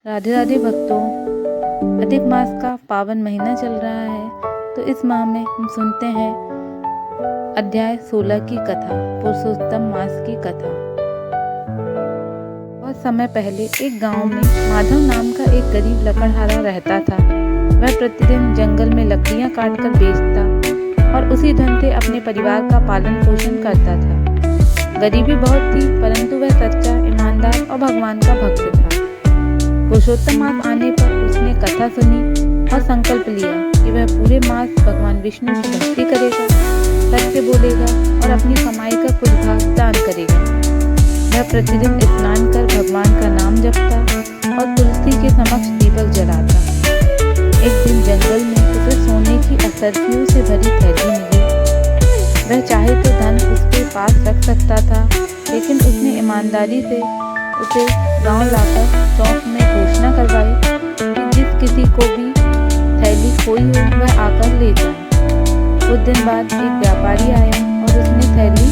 राधे राधे भक्तों, अधिक मास का पावन महीना चल रहा है, तो इस माह में हम सुनते हैं अध्याय 16 की कथा, पुरुषोत्तम मास की कथा। बहुत समय पहले एक गांव में माधव नाम का एक गरीब लकड़हारा रहता था। वह प्रतिदिन जंगल में लकड़ियां काटकर बेचता और उसी धन से अपने परिवार का पालन पोषण करता था। गरीबी बहुत थी, परंतु वह सच्चा, ईमानदार और भगवान का भक्त था। पुरुषोत्तम मास आने पर उसने कथा सुनी और संकल्प लिया कि वह पूरे मास भगवान विष्णु की भक्ति करेगा, सत्य बोलेगा और अपनी कमाई का कुछ भाग दान करेगा। वह प्रतिदिन स्नान कर भगवान का नाम जपता और तुलसी के समक्ष दीपक जलाता। एक दिन जंगल में उसे सोने की असरफियों से भरी थैली मिली। वह चाहे तो धन उसके पास रख सकता था, लेकिन उसने ईमानदारी से उसे गांव लाकर चौक में घोषणा करवाई कि जिस किसी को भी थैली खोई हो वह आकर ले जाए। कुछ दिन बाद एक व्यापारी आया और उसने थैली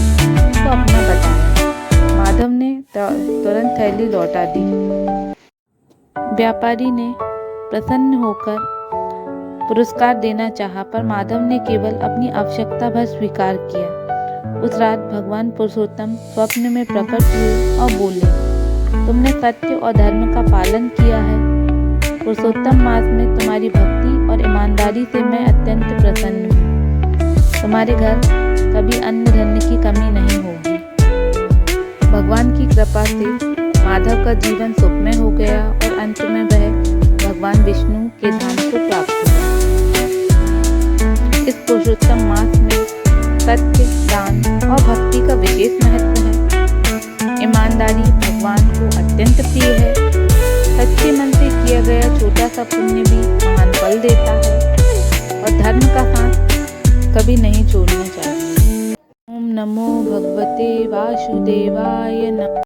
को अपना बताया। माधव ने तुरंत थैली लौटा दी। व्यापारी ने प्रसन्न होकर पुरस्कार देना चाहा, पर माधव ने केवल अपनी आवश्यकता भर स्वीकार किया। उस रात भगवान पुरुषोत्तम स्वप्न में प्रकट हुए और बोले, तुमने सत्य और धर्म का पालन किया है। पुरुषोत्तम मास में तुम्हारी भक्ति और ईमानदारी से मैं अत्यंत प्रसन्न हूँ। तुम्हारे घर कभी अन्न धन की कमी नहीं होगी। भगवान की कृपा से माधव का जीवन सुखमय हो गया और अंत में वह भगवान विष्णु के धाम को प्राप्त हुआ। इस पुरुषोत्तम मास में सत्य, दान और भक्ति का विशेष महत्व है। ईमानदारी भगवान को अत्यंत प्रिय है। सच्चे मन से किया गया छोटा सा पुण्य भी महान फल देता है और धर्म का साथ कभी नहीं छोड़ना चाहिए। ओम नमो भगवते वासुदेवाय नमः।